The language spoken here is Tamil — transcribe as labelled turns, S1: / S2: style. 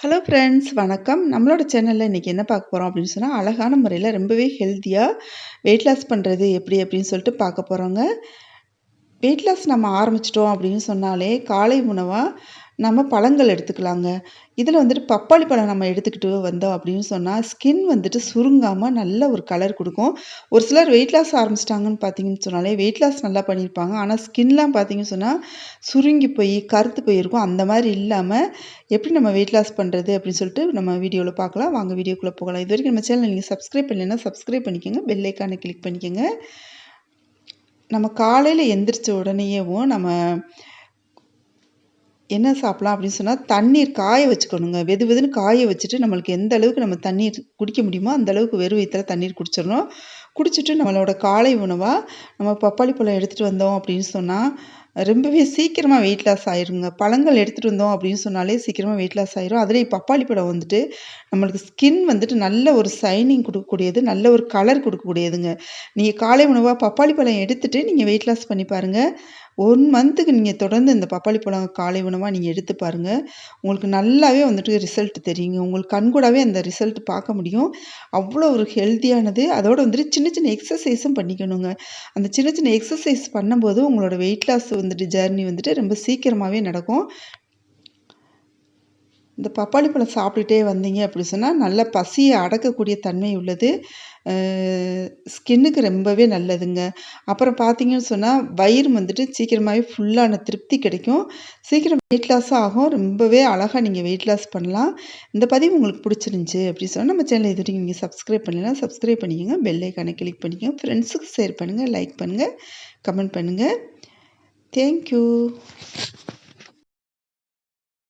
S1: ஹலோ ஃப்ரெண்ட்ஸ், வணக்கம். நம்மளோட சேனலில் இன்றைக்கி என்ன பார்க்க போகிறோம் அப்படின்னு சொன்னால், அழகான முறையில் ரொம்பவே ஹெல்த்தியாக வெயிட் லாஸ் பண்ணுறது எப்படி அப்படின்னு சொல்லிட்டு பார்க்க போகிறோங்க. வெயிட் லாஸ் நம்ம ஆரம்பிச்சிட்டோம் அப்படின்னு சொன்னாலே காலை உணவாக நம்ம பழங்கள் எடுத்துக்கலாங்க. இதில் வந்துட்டு பப்பாளி பழம் நம்ம எடுத்துக்கிட்டு வந்தோம் அப்படின்னு சொன்னால் ஸ்கின் வந்துட்டு சுருங்காமல் நல்ல ஒரு கலர் கொடுக்கும். ஒரு சிலர் வெயிட் லாஸ் ஆரம்பிச்சிட்டாங்கன்னு பார்த்தீங்கன்னு சொன்னாலே வெயிட் லாஸ் நல்லா பண்ணியிருப்பாங்க. ஆனால் ஸ்கின்லாம் பார்த்தீங்கன்னு சொன்னால் சுருங்கி போய் கருத்து போயிருக்கும். அந்த மாதிரி இல்லாமல் எப்படி நம்ம வெயிட் லாஸ் பண்ணுறது அப்படின்னு சொல்லிட்டு நம்ம வீடியோவில் பார்க்கலாம். வாங்க வீடியோக்குள்ளே போகலாம். இது வரைக்கும் நம்ம சேனல் நீங்கள் சப்ஸ்கிரைப் பண்ணலைன்னா சப்ஸ்கிரைப் பண்ணிக்கோங்க. பெல் ஐக்கானை கிளிக் பண்ணிக்கோங்க. நம்ம காலையில் எந்திரிச்ச உடனேயேவும் நம்ம என்ன சாப்பிடலாம் அப்படின்னு சொன்னால் தண்ணீர் காய வச்சுக்கணுங்க. வெது வெதுன்னு காய வச்சுட்டு நம்மளுக்கு எந்த அளவுக்கு நம்ம தண்ணீர் குடிக்க முடியுமோ அந்த அளவுக்கு வெறும் வயித்துல தண்ணீர் குடிச்சிடணும். குடிச்சிட்டு நம்மளோட காலை உணவாக நம்ம பப்பாளி பழம் எடுத்துகிட்டு வந்தோம் அப்படின்னு சொன்னால் ரொம்பவே சீக்கிரமாக வெயிட் லாஸ் ஆயிருங்க. பழங்கள் எடுத்துகிட்டு வந்தோம் அப்படின்னு சொன்னாலே சீக்கிரமாக வெயிட் லாஸ் ஆயிரும். அதுலேயும் பப்பாளி பழம் வந்துட்டு நம்மளுக்கு ஸ்கின் வந்துட்டு நல்ல ஒரு ஷைனிங் கொடுக்கக்கூடியது, நல்ல ஒரு கலர் கொடுக்கக்கூடியதுங்க. நீங்கள் காலை உணவாக பப்பாளி பழம் எடுத்துகிட்டு நீங்கள் வெயிட் லாஸ் பண்ணி பாருங்கள். 1 மந்த்துக்கு நீங்கள் தொடர்ந்து இந்த பப்பாளி பழம் காலை உணவாக நீங்கள் எடுத்து பாருங்கள். உங்களுக்கு நல்லாவே வந்துட்டு ரிசல்ட் தெரியுங்க. உங்களுக்கு கண்கூடாவே அந்த ரிசல்ட் பார்க்க முடியும். அவ்வளோ ஒரு ஹெல்த்தியானது. அதோட வந்துட்டு சின்ன சின்ன எக்ஸசைஸும் பண்ணிக்கணுங்க. அந்த சின்ன சின்ன எக்ஸசைஸ் பண்ணும்போது உங்களோட வெயிட் லாஸ் வந்துட்டு ஜர்னி வந்துட்டு ரொம்ப சீக்கிரமாகவே நடக்கும். இந்த பப்பாளி பழம் சாப்பிட்டுட்டே வந்தீங்க அப்படி சொன்னால் நல்ல பசியை அடக்கக்கூடிய தன்மை உள்ளது. ஸ்கின்னுக்கு ரொம்பவே நல்லதுங்க. அப்புறம் பார்த்தீங்கன்னு சொன்னால் வயிறு வந்துட்டு சீக்கிரமாகவே ஃபுல்லான திருப்தி கிடைக்கும். சீக்கிரம் வெயிட் லாஸும் ஆகும். ரொம்பவே அழகாக நீங்கள் வெயிட் லாஸ் பண்ணலாம். இந்த பதிவு உங்களுக்கு பிடிச்சிருந்துச்சி அப்படி சொன்னால் நம்ம சேனல் இது வரைக்கும் நீங்கள் சப்ஸ்கிரைப் பண்ணலைன்னா சப்ஸ்கிரைப் பண்ணிக்கோங்க. பெல் ஐக்கானை கிளிக் பண்ணிக்கோங்க. ஃப்ரெண்ட்ஸுக்கு ஷேர் பண்ணுங்கள், லைக் பண்ணுங்கள், கமெண்ட் பண்ணுங்கள். தேங்க்யூ.